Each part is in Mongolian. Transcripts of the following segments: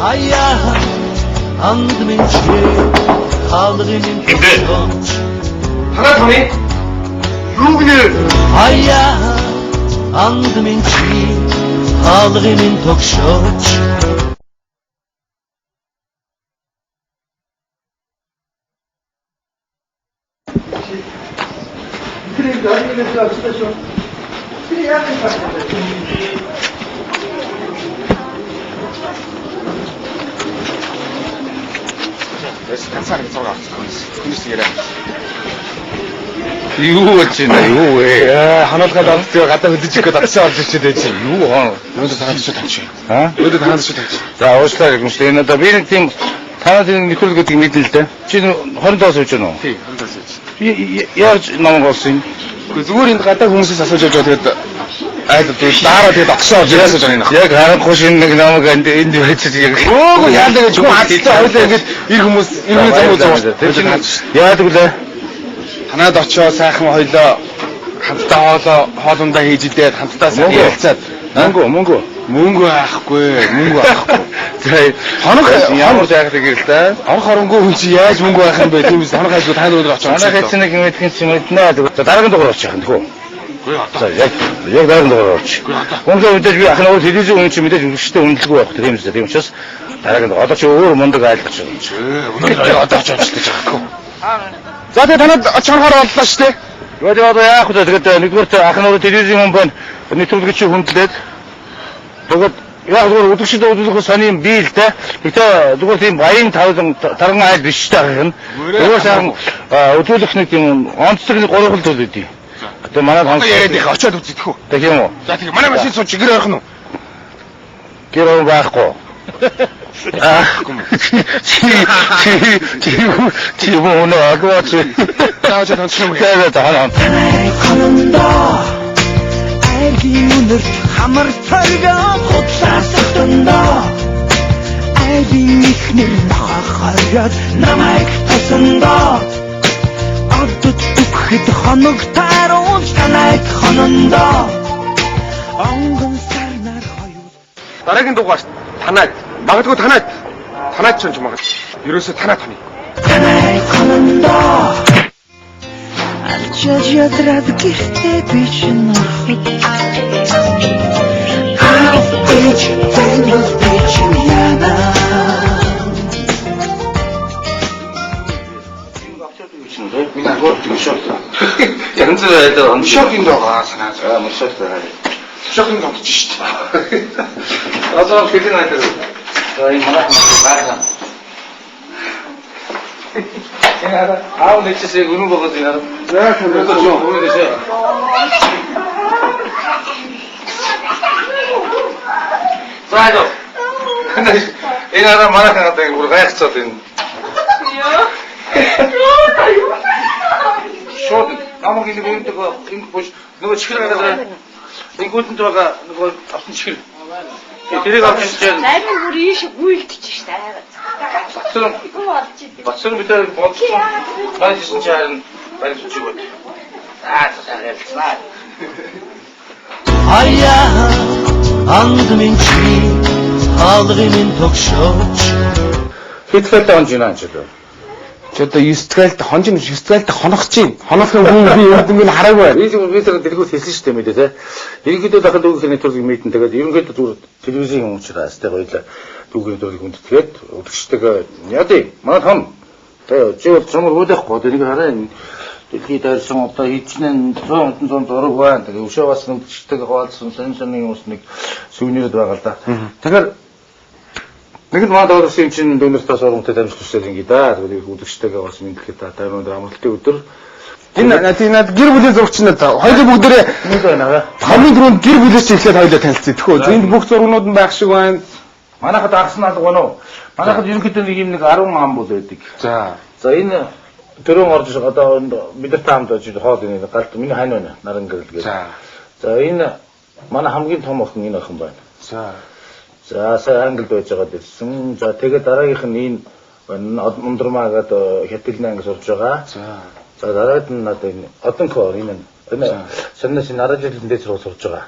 Аяа анд минь чи хаалгын төгсөж танаа таны юу гинэ? Аяа анд минь чи хаалгын төгсөж 그래 나중에 합시다. 그래 야는 간사하게 들어가. 군수 얘라. 이거 같지나 이거 왜? 야 하나가 나한테 갖다 흔들칠 거 다 써주셔야 되지. 이거 너도 다 같이 달지. 어? 너도 다 같이 달지. 자, 오스타리 군수는 나 비는 팀 하나는 니콜 같은 게 밑일 때 지금 헌다서 있잖아. 네, 흔들지. 야 나만 갔어. 그 누구인데 갖다 공수 사서 저 됐다. 아이도 또 따라 돼 낙서 지라서 전이나. 야 가는 곳인 게 너무 간데 인도 했지. 오고 야한테 좀 아직도 이게 이거 뭐 이거 야 그래. танаад очоо сайхан хоёлоо хамтдаа хоолундаа хийж идээд хамтдаа сайн ярилцаад мөнгө авахгүй. За хоног ямар сайхан гэрэл та. Орох хоронгүй хүн чи яаж мөнгө авах юм бэ? Тиймээс хоног хайж тань өдөр очоо. Манай хэцэн нэг мэдхэн чимэднэ. За дараагийн дугаар очих юм тхүү. За яг дараагийн дугаар очих. Гонхоо үдэж би ахнаа телевизэн хүн чи мэдээж өштэй үнэлгүй байх тийм үстэй. Тийм учраас дараагийн одоо чи өөр мундаг айлгаж байгаа юм чи. Өнөөдөр одоо очиж гэж байгаа юм. За тэгээ танад очохоор боллоо шүү дээ. Wedi одоо яах вэ? Тэгээд нэгдүгээр ахнаа телевизэн хүн байна. Нэвтрүүлэгч хүндлээд тэгээд яг зөв өдөршид өдөрхөө сони юм бий л те. Гэтэ зүгээр тийм баян тарган айл биш таа гэх нь. Зүгээр сайн өдөрөх нэг юм онцлог 3 хөл төлөдөө. Одоо манай одоо яриад их очиод үзэх үү. Тэг юм уу? За тэгээ манай машин сууч гэр орох нь уу? Гэр байхгүй. чи 뭐는 아그와치 나오자 넌 처음 해. 다 알기 오늘 хамар царга хуцаасахтанда 알기 ихнэр нахахараад намайг тасанда одод үхэд хоног тааруун танайг хонондоо онгон сарнаар хоёул дараагийн дугаар танайг магадгүй танайг ч юм магад. ерөөсөө танайг хонондоо алчаж ядраад гэртээ би чинь ороход I'll beat you яна Mina korttu shokta. янзэр айдаа Shocking доо санаа. мөшөлтэй. Shocking доо ч шүү дээ. Одоо хэдэн айдаа. За энэ манай байгаа. яа аав нэчсээ гүн богод яа. За хамраа жоо. За энэ араа манай хангатай бүр гайхацаад энэ. Шууд намайг энэ гүндэг энэ бүш нөгөө чихэр гадаа энэ гүндэнд байгаа нөгөө автан чихэр. тэрийг авч чижээ. Зарим бүр ийш гүйлдэж штэ. Батсан битэр бодсон. Баяжсэн чарын баяж чигөө. За ялцгаа. Аяа анд минь чи хаалгын төгсөж Хитлэлтэй онж байна ч гэдэг. Ч одоо 9 цагт хонжин 9 цагт хонох чинь. Хонохын хүн би юм хараагүй байна. Би тэр дэлгүүр хэлсэн шүү дээ мэдээ те. Ерөнхийдөө дахад дүүгийн нэвтрүүлгийн митинг тэгээд ерөнхийдөө зүгээр телевизийн уучраас те хоёлаа дүүгийн нэвтрүүлгийг хүндэтгээд өдөгчтэйгээ яадыг манай том те чи бол чамд үүдэх гоо тэрийг хараа дэлхийд дайрсан одоо хичнээн 100 зураг байна. Тэгээд өшөө бас өдөгчтэйгээ хаалцсан сонин ус нэг сүвнэрд байгаа л да. Тэгэхээр нэгд маад орсон юм чинь дөнөртөөс оромтой дамжуулж төсөөл ингэ да. Тэгээд үдгчтэйгээ бас ингэхэд та таймд амралтын өдөр энэ гэр бүлийн зурагч нь хоёул бүгдээрээ нэг байна. хамгийн түрүүнд гэр бүлээс эхлээд хоёулаа танилцъя. Тэхөө энд бүх зургнууд нь байх шиг байна. Манайхад агсан алга байна уу? Манайхад ерөнхийдөө нэг юм нэг 10 ам бол байдаг. За Энэ төрөн орж одоо бид таамд очиж хоол энэ галт миний хань байна. Наран гэрэл гэж. За энэ манай хамгийн том охин энэ охин байна. За сая англид байж байгаа гэсэн. За тэгээд дараагийнх нь энэ ундрмаа гэдэг хятадны анги сурж байгаа. За дараад нь надад энэ одонко энэ санаас наражлын дэс рүү сурж байгаа.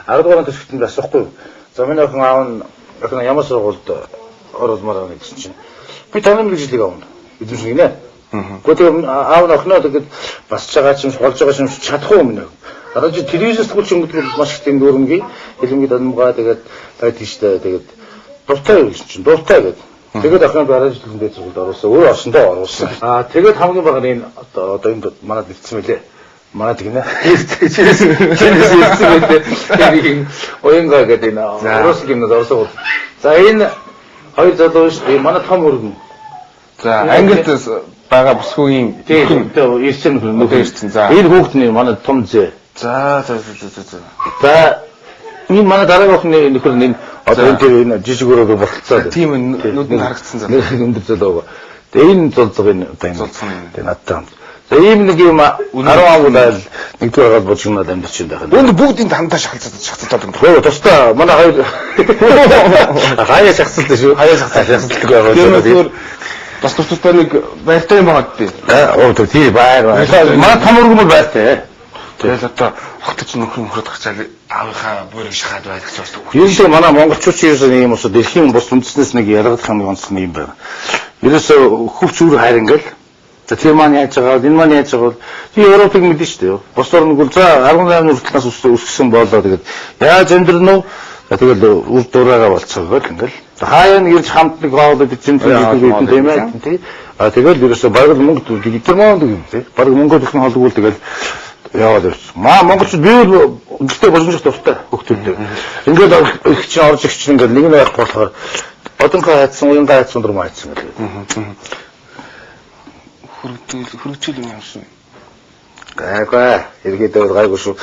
10 дугаар төсөлтөнд асахгүй. За миний охин аав нь ямар сургуульд оролмоор байна гэсэн чинь. Би таны мэрэгжлийг авна. Эзэмшиг нэ. Гэхдээ аав охиноо тэгээд басж байгаа ч юм болж байгаа юм чадахгүй юм нэ. Одоо чи телевизээс тгүүлч өнгөдгөл маш их тийм дөрөнгөний хэлмэд анмгаа тэгээд байд тийштэй тэгээд дуртай юу гэсэн чинь дуртай гэдэг. Тэгээд ахын гараж хэлэн дээр зүгт оруулсан. Өөр орсондоо оруулсан. Тэгээд хамгийн бага нь одоо энд манад нэгдсэн мөлий. Манад гинэ. Чинээс ирсэн мөлий. Тэгээд оянга гэдэг энэ орос гимнад орсон. За энэ хоёр залуу шүү дээ. Манай том өргөн. За ангид байгаа бүсгүйн тийм ирсэн нөхөр ирсэн. За энэ хүүхдний манай том зэ. За. За энэ манай дараагийн охины нөхөр нь одоо энэ жижиг өрөөгөө болцсон. Тийм нүдэнд харагдсан зав. Өндөр зөлөө. Тэгээ энэ зулцгийн тэгээ надтай. За ийм нэг юм 10 агуулаад нэгдүгээр гал божигнаад амьдч юм байх. Үүнд бүгдийн хамтаа шахалцаад юм. Оо тустай манай хоёр хаяа шахалцдаг шүү. Хаяа шахалцдаг байгаа. Тэгэхээр бас тустай нэг байртай юм байгаа дээ. Оо тий байр. Манай том өргөмөр байртай. Тэгэл одоо хотч нөхрөд гарчаал аавынхаа бүрийг шахаад байдаг ч бас. Ерөөсөө манай монголчууд ерөөсөө нэг юм уу дэлхийн бус үндэснээс нэг ялгадах нэг онцлог юм байна. Ерөөсөө хөвч үр хайр ингээл. За тэр маань яаж байгаа, энэ маань яаж байгаа. Би Европыг мэдэн шүү дээ. Бос орног за 18 хүртэлнээс өссөн болоо тэгээд яаж амьдрнэ вэ? Тэгэл үр дураагаа болцоогоо ингээл. Хаяа нэг ирж хамт нэг хоолой бичэн төлөвлөсөн тийм ээ. Тий. Тэгэл ерөөсөө бараг мөнгө гитэрмонд юм тий. Бараг мөнгө төлсөн холгуул тэгэл яваад ирсэн. Монголчууд би бол өдөртөө боломжтой дуртай хөгтөлдөө. Ингээд их чинь орж их чинь ингээд нэг нь байх болохоор одонхоо хайцсан, уянгаа хайцсан дурмаа хайцсан гэдэг. Хөргөчөл юм яасан. Гайгүй, эргээдээ гайгүй шүү.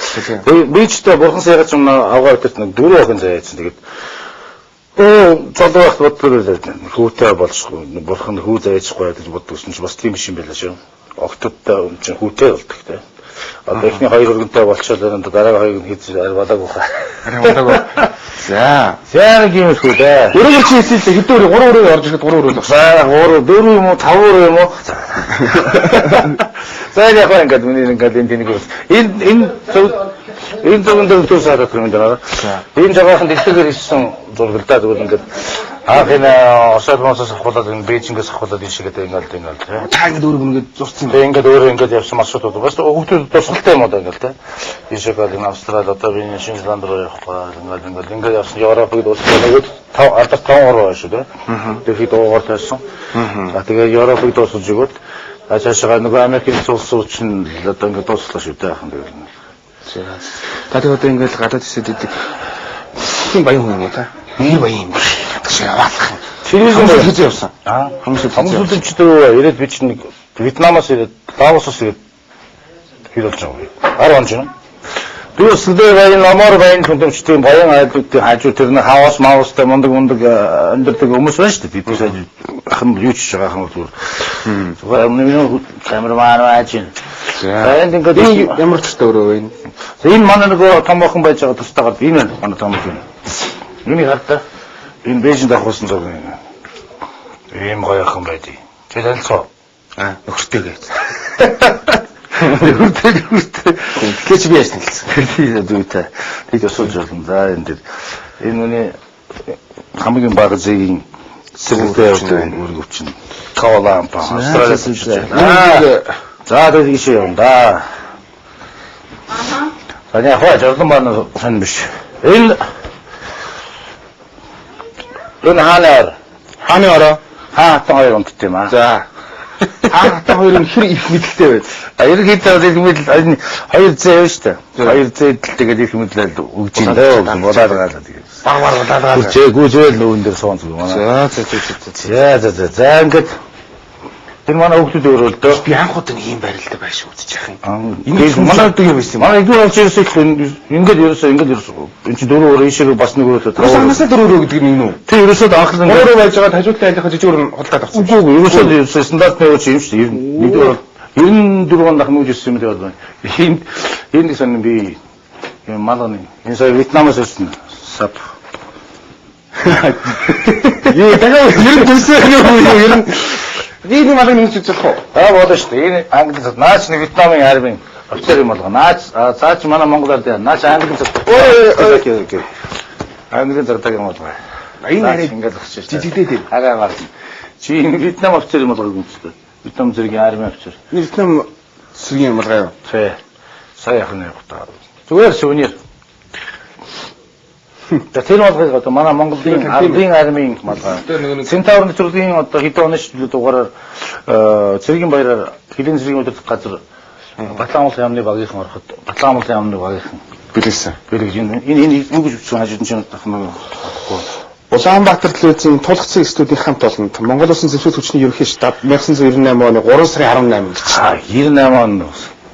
Би ч та бурхан сайгаад юм авгаа өдөрт нэг 4 охин заяасан. Тэгээд залуу байхад бодлоо хүүтэй болчихгүй. Бурхан хүү заяачихгүй гэж боддогсон чи бас тийм биш юм байлаа шүү. Октодтой чинь хүүтэй болдог те. Одоо ихний хоёр өргөнтэй болчихлоо дараагийн хоёрыг хийж арвалаагүй хаа. Арвалаагүй. За. Яг юм шүү дээ. Өрөөр чи хэлсэн хэдэн өрөө 3 өрөө орж ирэхэд 3 өрөө л багш. За 3 4 юм уу 5 өрөө юм уу? За яг ингээд миний ингээд энэ тэнэг энэ зөвхөн дээр сараад юм даа. Энэ жагаахан дэлгэгээр ирсэн зургалдаа зүгээр ингээд аах энэ осоолмоосоос авахлаад энэ Бээжингээс авахлаад энэ шигээ ингээд та ингээд өөрөө ингээд зурцсан. Тэгээ ингээд өөрөө ингээд явсан маршрутууд бас хүүхдүүд тусгалтай юм одоо ингээд энэ шигээ энэ Австрали одоо би энэ Шинзланд руу явах ингээд явсан Европыг дуусгах нэг 5 ороо шүү дээ. Тэгэхээр дуугаар тайсан. За тэгээ Европыг дуусгаж өгөөд цаашаа нөгөө Америкийн улс чинь одоо ингээд дуусглаа шүү дээ ахын дээр. Та тэгээ одоо ингээд гадаад хэсэд идэг тийм баян хүн юм уу та? Нэр баян юм биш. Яваалах. Телевизээр хийж явсан. Хамгийн ч дөө ирээд би чинь Вьетнамаас ирээд Лаосоос ирээд хэл болж байгаа. 10 он чинь. Би өсөлдөө баян номоор баян хүндэмжтэй баян айлуудын хажуу тэр нэг хаваас маустай мундаг амьддаг хүмүүс байна шүү дээ. Бид сая ахын юу ч байгаа хам зүгээр. Зүгээр өмнө камерман байж байна. За энэ ингээд ямар ч төөрөө байна. Энэ манай нөгөө том охин байж байгаа тустаагаар энэ байна манай том охин. Юуны хатта энэ Бээжинд авахсан зов юм. Ийм гоё охин байдий. Тэр алцоо. Нөхөртэйгээ. Нөхөртэй. Кэч би яасан хэлсэн. Тэр дүүтэй. Тэг өсөж болно. За энэ дэр энэ миний хамгийн бага зэгийн сэргэлтэй өргөвчин. Кавалан па. Австралиас ирсэн. За тэр ийш юм да. Таны хаа жолон маань сан биш. Энэ хааны ороо. Хаатан хоёр унтд юм аа. За. Хаатан хоёр нь хэр их мэдлэлтэй байд. Ерөнхийд их мэдл хоёр зээ байна шүү дээ. Хоёр зээд л тэгээд их мэдлэл өгж ин дээ. Болоод гаалаа тэгээд. Баг гүжээл нүүн дээр суун зүг манай. За ингээд тэр манай хүүхдүүд өөрөлдөө би анхудаа нэг юм байралтай байш үзэж яах юм. Энэ манай дүү юм байсан. Манай дүү болж ирсэх ингээд ерөөсөө энэ чи дөрөв өөр ийшээ бас нэг өрөөд тав. Анхаасаа дөрөв гэдэг нь юу? Тэг ерөөсөө анхлан өөрөө байж байгаа хажуутай айлынхаа жижиг өрн холдоод авсан. Үгүй ерөөсөө стандартны үуч юм шүү дээ. Нэгдүгээр 94 онд ахмууж ирсэн юм дээ. Энэ сэн би малын энэ сая Вьетнамаас ирсэн. Сап. Юу дахиад ер нь төсөө юу ер нь Вид малын нэг зүйл болох уу? Болно шүү дээ. Энэ англид наач нэг Вьетнамын армийн офицер юм болго. Наач цаач манай Монголоор дээ. Наач англид. Англид зардаг юм болго. Баян арай ингээд өгч шүү. жижигдээд. Арай мар. Чи энэ Вьетнам офицер юм болов уу гэдэг. Вьетнам зэргийн армийн офицер. Вьетнам цэргийн малгай юу? Тий. Сая яхны явахтаа. Зүгээр сүүнээр. Тэр малгай одоо манай Монголын ардын армийн малгай. Центаврын нэвтрүүлгийн одоо хэдэн оны шүү дугаараар цэргийн баяраар хилийн цэргийн удирдах газар Батламуулын яамны багийнхан ороход Батламуулын яамны багийнхан Билээсэн. бэлэг энэ юу гэж бичсэн хажууд нь тахна. Улаанбаатар телевизийн тулгцын студийн хамт олонд Монгол Улсын зэвсгэл хүчний ерөнхий штаб 1998 оны 3 сарын 18 гэж. 98 он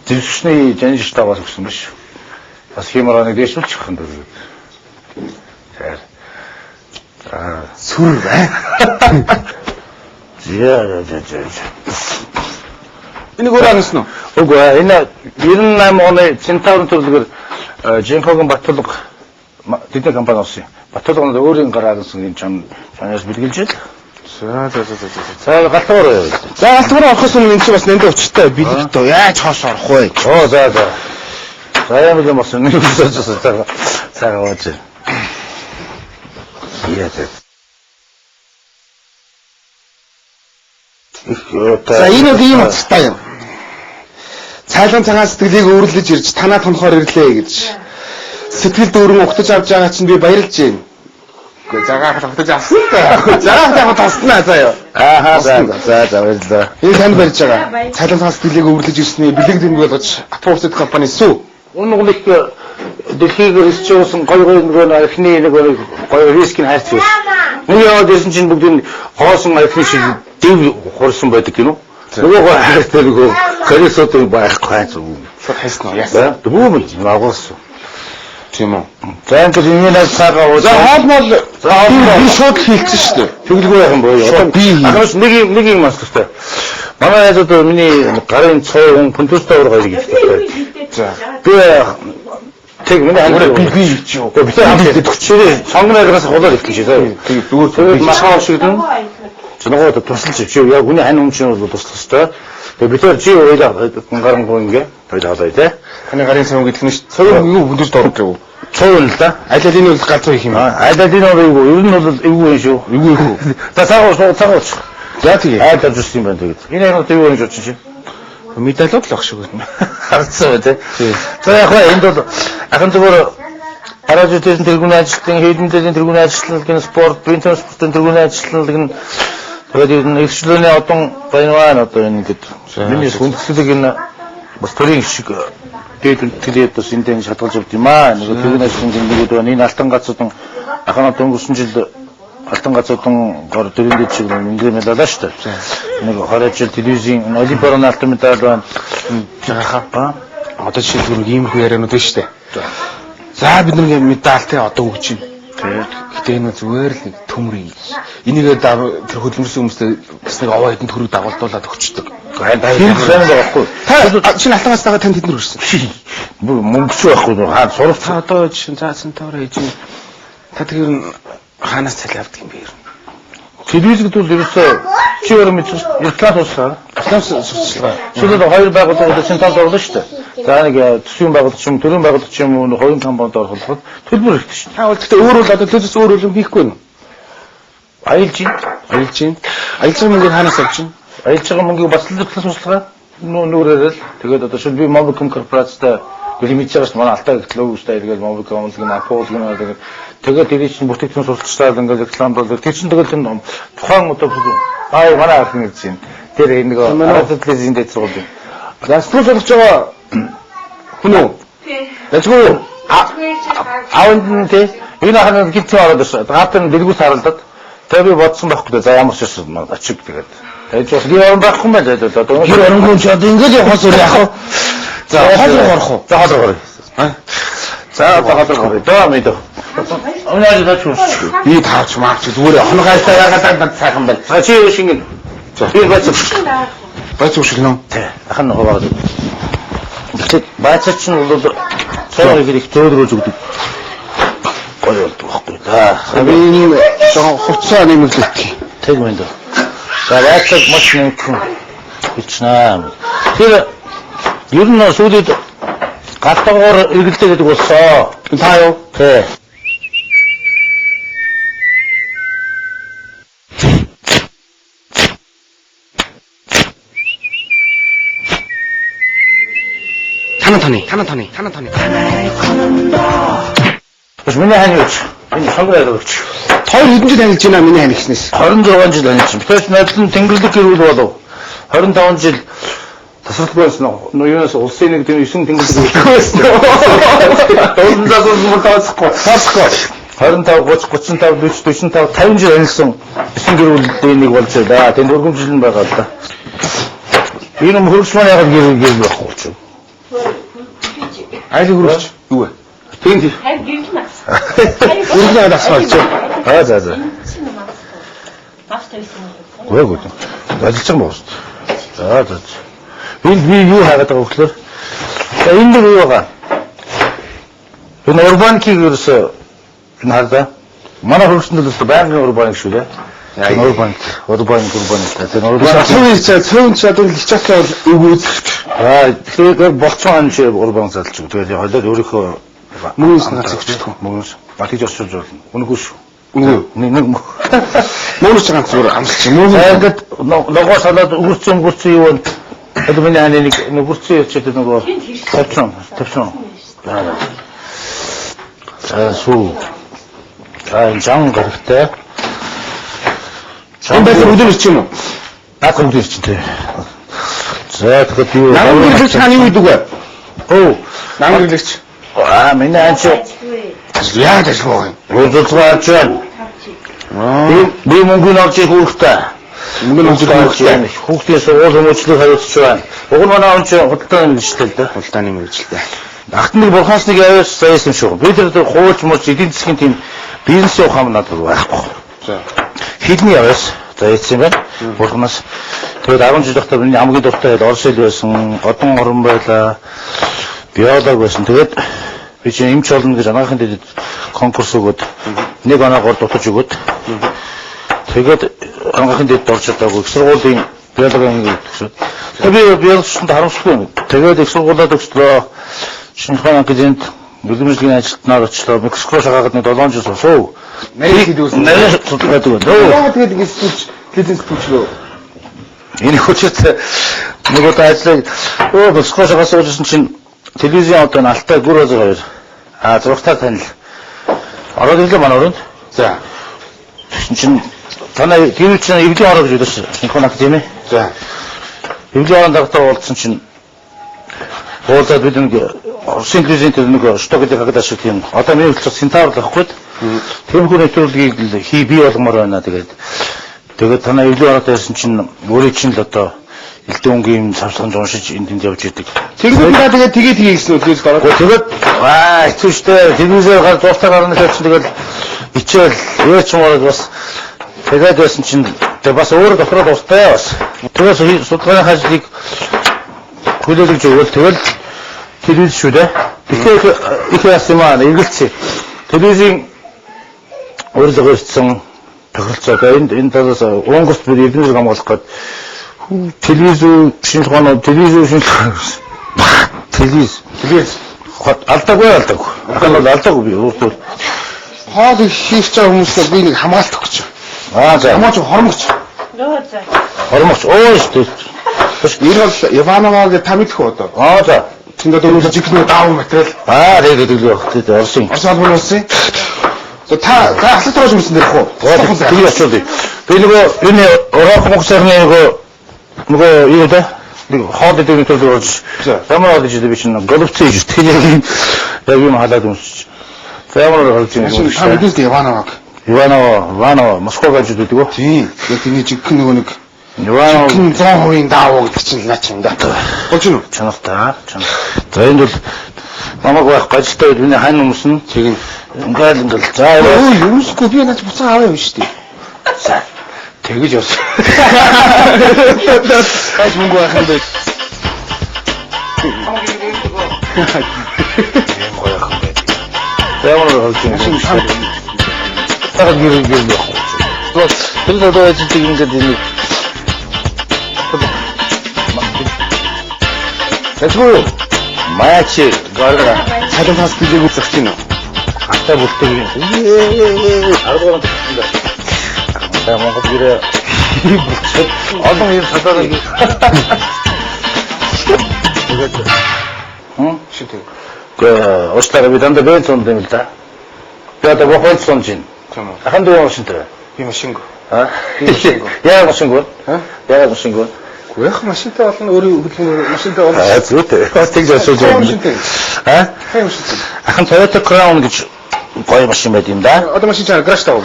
зэвсгчний жанжиртаа бас өгсөн биш. Бас хэмэраныг дэвшүүлчих юм даа. За Сүр бай. яа. Энийг өөрөө ансан уу? Үгүй энэ 98 оны Центаврын төрлөөр Жинхогийн Батулга тэдний компани болсон юм. Батулганд өөрийн гараа гэсэн юм чанаас бэлгэлж ил. За. За галтгуур. За галтгуур орохоос өмнө энэ чинь бас нэмдэ өчтэй бэлэг дөө. Яаж хоош орох вэ? Оо за. За яа юм болсон нэг үсэж цаа ваач. Яа. За энэ үг ийм утгатай юм. Цайлан цагаан сэтгэлийг өөрлөж ирж танаа тонхоор ирлээ гэж. Сэтгэл дүүрэн угтаж авч байгаа чинь би баярлж байна. Гэхдээ загаахад угтаж авсан та. Загаахад таснаа заяа. Ааха за баярлалаа. Энэ танд барьж байгаа. Цайлан цагаан сэтгэлийг өөрлөж ирсний бэлэг дэм болгож Апоусд компани сүү. Унгalik дэлхийг рискчсэн гоё нэг архины нэг гоё рискийг хайрч байсан. Нэг яваад ирсэн чинь бүгд энэ хоосон архины шиг дэв хурсан байдаг гинөө. Нөгөө хайртай нөгөө карисот байхгүй хайц уу. Шууд хайсан уу? Яасан. Дүүмэл агуулсан. Тийм үү. За энэ энэ цаагаа За хоолмол би шууд хийлцэн шүү дээ. тэгэлгүй байх юм боёо. Одоо би агаас нэг юм асуусан. Манай яд одоо миний гарын цоо пунтустай ургаж гэдэг. За. Би тэг миний хангар би ч юу. би хамт төгчрээ сонгоногоос хулаад ихлэж заа. Тэг зүгээр Махаа шигдэн. Зэнэгээр тусалж чи яг үний хань өмчнүүд бол туслах хэвээр. Тэгээ бид нар чи ойлаа гарангуй ингээ ойлаа тий. Таны гарын цав гэдэг нь шүү. Юу бүндэрт орох гэв. Цоо л да. Аль алины бол газар их юм. Аль алины бол ер нь бол эвгүй шүү. Эвгүй хөө. За цагаач. За тэгээ. Аль аль зүс юм байна тэгээд. Энэ яг юу гэж бодчих чи. Медалууд л ах шиг байна. Харцсан тий. За яг энд бол ахын зүгээр гаражтын тэргүүний ажилтны хэдэн тэргүүний ажилтны спорт, бинтэн спортын тэргүүний ажилтны тэгээд энэ эрхчлөөний одон байна одоо энэ ингээд миний хүндэслэг энэ бас төрийн шиг дээд бас эндээ шатгалж авд юм аа. Нэг тэргүүний ажилтны нэгүүд байна. Энэ алтан гацуудын ахнаа өнгөрсөн жил алтан гацуудын гор төрөнд шиг ингээд медалаа шүү дээ. Нэг 20 жил телевизийн олимпиадын алтан медаль байна. Жааха. Одоо жишээлбэл ийм их ярианууд байна шүү дээ. За бид нэг медальтай одоо өгч байна. Гэтэ энэ зүгээр л нэг төмрийн. Энийгээ тэр хөдөлмөрсөн хүмүүстэй бас нэг овоо хэдэн төрөг дагуулдуулаад өгчдөг. Тэр сайн байхгүй. Та чинь алтангаас дагаа танд хэдэн өргөсөн? Мөнгөч байхгүй хаа сурах. Та одоо чинь заасан тавраа хийж байна. Та тэр хаанаас цалин авдаг юм бэ? Телевизэд бол ерөөсөө чи өөрөө мэдсэн реклам суусаа. Реклам сурталчилгаа. Шилээд хоёр байгууллагууд чинь тал орлоо шүү дээ. За нэг төсвийн байгууллага юм, төрийн байгууллага юм уу, хоёрын компанид ороход төлбөр хэрэгтэй шүү. Та бол гэхдээ өөр бол одоо төлөвс өөр юм хийхгүй нэ. Аялж чинь. Аялж мөнгөийг хаанаас авч чинь? Аялж байгаа мөнгөийг бас л реклам суусгаа нүүрээрэл тэгээд одоо шил би Mobicom корпорацтай лимит чагаас манай алтаа гэтэл өгөөстэй тэгээд Mobicom гэх Apple гэх тэгээд тэр чинь бүтээгдэхүүн сурталчлаад ингээд рекламад бол тэр чинь тэгээд энэ тухайн одоо манай арх нэр чинь тэр нэг радиотлизийн дэд сургууль юм. Гастро сурч байгаа хүн үү? Тий. Дэжгүй. Аавн тий энэ ханаа гитцээ ороод ирсэн. Гаатан дэлгүүс харалдаад тэгээд би бодсон байхгүй. За ямар ч юм ачиг тэгээд. Тэгээд ч би орон байхгүй юм байна л одоо. Тэр оронгүй ч одоо ингээд явахаас өөр яах вэ? За хоолроо орох уу? За хоолроо орё. За хоолроо орё. Доо мэдээ. Өнөөдөр тач үс. Би таарч маарч зүгээр хоногайсаа яагаад над сайхан байна. За чи шингэн. Би бацаа. Бацаа шиг нөө. Тий. Ахын хуваагаад. Тэгэхэд бацаа чинь бол цаорыг их зөөлрөөж өгдөг. Гоё болдог байхгүй да. Би энэ жоохон хуцаа нэмэрлэх. Тэг мэндэ. За бацааг маш нэмхэн бичнаа. Тэр ер нь сүүдэд галтгоор эргэлдээ гэдэг болсон. Та юу? Тий. Танан тоны. 하나의 건너 Бас миний хань гэж. Энэ сонгоо явууч. Хоёр хэдэн жил танилж байна миний ханиснаас. 26 жил аниж. Битээс найдлан тэнгэрлэг гэрүүл болов. 25 жил тасралтгүй байсан уу? Юунаас улсын нэг тийм 9 тэнгэрлэг дууландаас мөр таасахгүй. 25 30 35 40 45 50 жил анилсан 9 гэрүүлийн нэг болж байна. Тэнд өргөмжлөн байгаа л да. Энэ хөргөж маань яг гэр байхгүй ч. Айлын хөргөж юу вэ? Тийм. Харин гэрэл нас. Өргөн асуулт ч. За. Багтай байсан юм. Гүйгүй. Ажиллаж байгаа боос. За. Би юу хаагаад байгаа вэ гэхээр за энэ юу байгаа. Энэ урбаникийг ерөөсөө энэ хаагаа. Манай хөргөчнөл л байнгын урбаник шүү дээ. Урбаник. Тэр урбаник. Цөөн чадвар хичээсэн бол өгөөд. Тэгэхээр болцсон анч урбан залж үг. Тэгээд хойлоод өөрийнхөө Мөнс наац өгчихгүй. мөнс батж орчуулж болно. Үнэгүй шүү. Нэг мөнс ганц зүгээр амсалч. Тэгээд логоо салаад өгөрцөн юу вэ? Одоо миний ханы нэг өгөрцөн явчихад нөгөө тавьсан. Сүү. Жан гарагтай. Сан байсан өдөр ирчих юм уу? Наад өдөр ирчих тий. За тэгэхээр юу? Намын гэрлэгч хааны үед үгүй. Намын гэрлэгч. Миний анч Яаж ажиллах вэ? Өөрөөр хэлбэл би мөнгөний олж ирэх үүрэгтэй. Хүүхдээс уул хүмүүжлийг хариуцж байна. Уг нь манай онч худалдааны мэргэжилтэй л дээ. Худалдааны мэргэжилтэй. Ахт нэг бурханс нэг аваас заяасан шүү. Би тэр хууч мууч эдийн засгийн тийм бизнес явах юм надад байхгүй. За. Хэдний аваас заяасан юм байна. Бурханас тэгээд 10 жил дахтаа миний хамгийн дуртай Орос хэл байсан, Одон орон байлаа, биолог байсан. Тэгээд би чинь эмч болно гэж анагаахын дэд конкурс өгөөд нэг оноогоор дутаж өгөөд тэгээд анагаахын дэд орж чадаагүй их сургуулийн биологийн төгсөөд би биологчтанд харамсахгүй. Тэгээд их сургуулиуд төгслөө. Шинэхэн академид бүлэмжлэгийн ажилтнаар очлоо. Мексикоос хаагаад нэг 7 жил суув. Нарийн хэдүүлсэн. Нарийн судалгаад өгөө. Тэгээд ингэ сэтгүүлч клиент сэтгүүлчлөө. Энэ хүчит нэг удаа ажлыг Мексикоос суулжсэн чинь телевизийн одоо алтай гүр хоёр зурагтаар танил. Ороод ирлээ манай өрөөнд. За. Чинь танай гэрэл чинь эвлийн ороо гэж өдөөс Шинэхэн академи. За. Эвлийн оронд дагтаа уулзсан чинь уулзаад бид нэг Орсын телевизийн тэр нэг штогдыг хагад шиг тийм одоо миний хэлчих сентавр байхгүй. Тиймэрхүү нэвтрүүлгийг хий бий болгомоор байна. Тэгээд танай эвлийн ороод ирсэн чинь өөрөө чинь л одоо элдэн өнгийн цавсганд уншиж энд явж идэг. Тэгээд тэгээ гэсэн үлээс гараад. Тэгээд хэцүү шттэ телевизээр гар дуустал гарна гэж чинь тэгэл ичээл өөч морог бас тэгээд байсан чинь тэг бас өөрөө дотроо дуртай бас. Тэгээс судалгааны ажлыг хүлээлгэж өгвөл тэгэл телевиз шүү дээ. Их яасан маа эргэлцээ. Телевизийн өөрлөгөө ирсэн тохиролцоо энэ талаас Унгарт бид эднэр хамгаалах гээд телевиз алдаагүй. Ахын бол алдаагүй би өөртөө Хоол хийх чаа хүмүүсээ би нэг хамгаалт өгч. за Хамаач хормогч. Нөө за. хормогч шүү дээ. Энэ бол Иванова гэж та мэдэх үү одоо? За. Тэнд одоо жигнүү даав материал. тэгээд Орсын. Орос албан улсын. За та ахлах тоош юмсан дэрх үү? Тэгээд очиод би нөгөө энэ Орос мөнгөсөрний нөгөө юу дээ? Нэг хоол дээр төлөв орж. Ямар хоол гэж би чинь голөвцөө гэж тэгээд яг юм халаад өмсч. Ямар хоол гэж юм. Та мэдээс Иванова Москва гэж дүүдэг үү? Тийм. Тэгээд тэний жигхэн нөгөө нэг Иванова 100% даав гэдэг чинь наач юм да. Болж юу? Чанартай. За энэ бол намайг байх гажтай миний хань өмсөн. Тийм. Ингээл за юусгүй би наач буцаа аваа юм шүү дээ. за тэгэж явсан. Хаж мөнгө байх юм бэ? Ямар болж юм. Тагад гэр байхгүй. Тэр одоо ажиллаж ингээд нэг Тэсгүй маяч гарга цалин тас гэлээгүй зогч юм. ата бүлтэг юм. 10 дахин та Монгол гэрээ олон юм салаад Шинтэг. 그 오스타라 비단데 베이톤 됩니다. 배다 버퍼 손진. 잠깐만. 한두 번 오신다. 이 машин 거. 아? машин 거. 야가 무슨 거? 어? 야가 무슨 거? 왜 машинтай болно өөрөө хөдөлгөөн машинтай болно. 아, 그렇대. 어떻게 잘 소지 Хай 없는데. машинтай. 아? Хай машинтай. 한 토요타 크라운 гэж гоё машин байд юм да. Одоо машин чанаа гараж таа.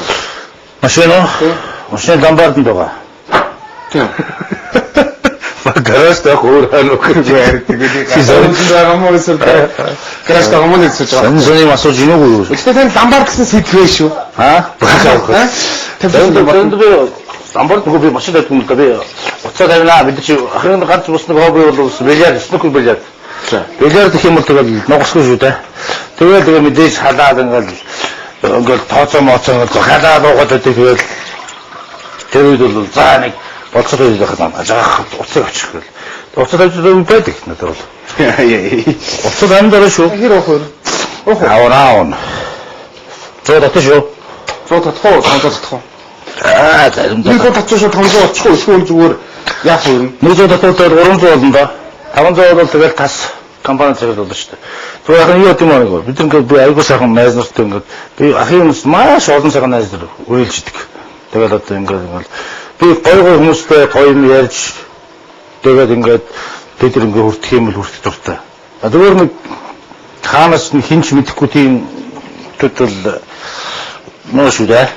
машин уу? машин дамбард байгаа. Тийм. гараж таа хөөрхөн үг. Тэгээд байгаа юм уу эсвэл гараж таа юм уу гэж байна. 선생님 асууж ийн үү? Өчтөр тань ламбард гэсэн сэдвээ шүү. А? Тэнд дамбард нөгөө би машин тавьдаг юм л да би. Уцаа тавина бид чи ахын ганц бус нэг хобби бол бильярд, снукер бильярд. Бильярд гэх юм бол тэгэл нугасгүй шүү дээ. Тэгээд мэдээж халаад ингээл тооцоо моцоо халаад уугаад байдаг тэгэл тэр үед бол за нэг болцоо байж байх юм. Ажаах уцаа авчих гэл. Уцаа тавьж байдаг надад бол. Уцаа амдаа шүү. Хэр уух вэ? Аавн. Зөө татчих шүү. Зоо татхоо, татхоо. Аа, зарим Нэг гол татчих шүү 500 очихгүй эсвэл зүгээр яах вэ? нэг зөө татвал 300 болно да. 500 бол тэгэл тас компани зэрэг болно шүү дээ. Тэр яг нь юу юм аа бид ингээд би айгуу сайхан найз нартай ингээд би ахын хүмүүс маш олон сайхан найз нар үргэлж идэг. Тэгэл одоо ингээд би гоё хүмүүстэй гоё юм ярьж тэгээд ингээд бид нар ингээд хүртэх юм бол хүртэх дуртай. Зүгээр нэг хаанаас нь хинч мэдэхгүй тийм төдөл нөө шүү дээ.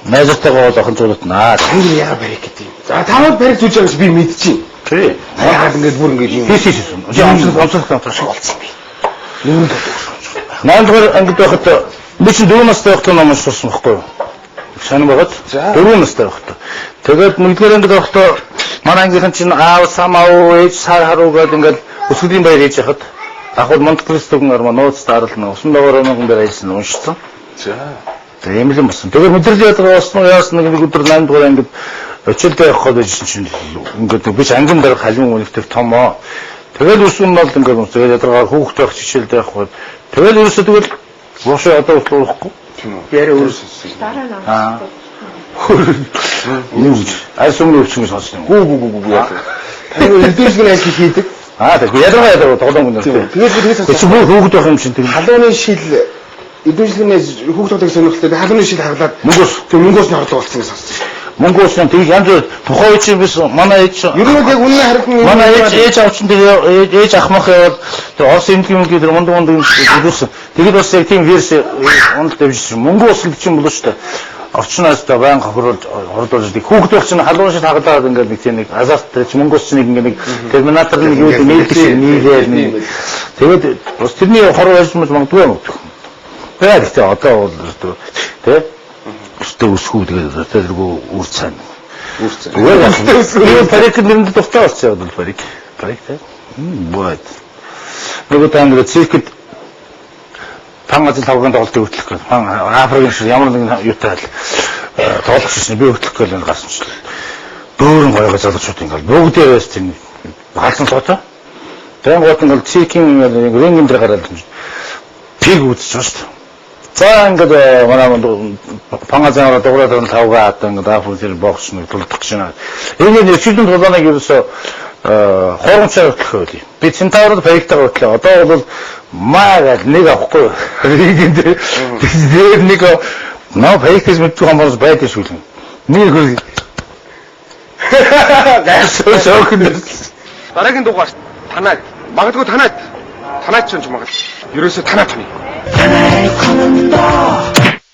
Найзтайгаа бол охин зуулт наа. Тэр яа барих гэдэг юм. За таваад барих зүж байгаас би мэдчихээн. Тий. Яагаад ингээд бүр ингээд юм. Хийс. Амсах тавшиг болсон би. Юм даа. Наандгаар ангид байхад би чи 4 настай байхдаа ном уншсан байхгүй юу? Сайн байгаад 4 настай байхдаа. Тэгээд нэгдүгээр ангид байхдаа манай ангийнхан чинь аав самаа ээж сар харуу гэдэг ингээд өсгөлийн баяр хийж яхад ахвал Монте Кристогийн арма нууц таарлна. Усан дагавар нэг дээр ажилласан уншсан. За. Тийм л юм болсон. Тэгээд мэдрэл яасан нэг өдөр 8 дугаар ангид очилдөө явах гэж чинь ингээд би ч ангийн дээр халуун үнэтэй томоо. Тэгэл үсэн бол ингээд тэгээд ядаргаар хүүхдээ авах хичээлдээ явах. Тэгэл ерөөсөө тэгэл гоошоо одоо болохгүй. Тийм үү. Яриа өөрөөсөө. Дараа нь Аа. Юу гэж? Айсумны өвчин сонссон юм. Гүү яа. Тэр эдгэржлэн ажил хийдэг. Аа тэгээд ядаргаа тоглоом гэнэ. Тэгээд би чи хүүхэд байх юм чинь тийм. халууны шил эдгэржлэнээс хүүхдүүдийг сонирхолтой халууны шил хаглаад мөнгөөс нь орлого болсон гэж сонссон шүү. Мөнгөөс нь тэг янз бүр тухайн үеийн биш манай ээж Ер нь яг үнэн харин манай ээж авчин тэр ээж ахмах яваад тэр орс эмгэн гэдэг мундаг зүйлсэн. Тэгэд бас яг тийм верс онд тавьж мөнгө усалд чинь болоо шүү дээ. Орчноос та баян хохируулж хордуулж дэг хүүхэд байх чинь халуун шил хагалаад ингээд нэг тийм нэг азарт тэр мөнгөөс чинь нэг ингээд терминатор нэг юу нээлт шиг нийлээд тэгээд бас тэрний хороо ярьж магадгүй юм. Тэгээд ихтэй одоо бол тэ өстө өсгүү тэгээд тэргүй үр цаана. Тэгээд парик нэрэнд дуртай болчихсон бол парик тэ. Бод. Нөгөө таңд циркэд пангазын тавганд тоглолтыг хөтлөх гэх. Африкийн шиг ямар нэгэн юутай тоглох шин би хөтлөх гээл гарсан ч. Дөөрөн гоёгоо залуучууд ингээл бүгдээ байс тийм хаалсан цоцоо. Тэгээд гот ингээл циркийн рингэн дээр гараад пиг үзэж байна шүү дээ. За ингээд манай пангазаараа дуурайд нь тавгаа одоо ингээд африкийн бокс нэг тулдах шина. Энэ нэвчилэн тулааныг ерөөсөө хоромчаар хөтлөх байли. Би центаврууд проектаа хөтлөө. Одоо бол маагаад нэг авахгүй. Тэгээд нэг нөө проектс мэдгүй хүмүүс байдаг шүү дээ. Нэг хөл. Гайсуу шоукэн. Дараагийн дугаар танаад магадгүй танаад ч юм магадгүй. Ерөөсөө танаа таны. Танай командо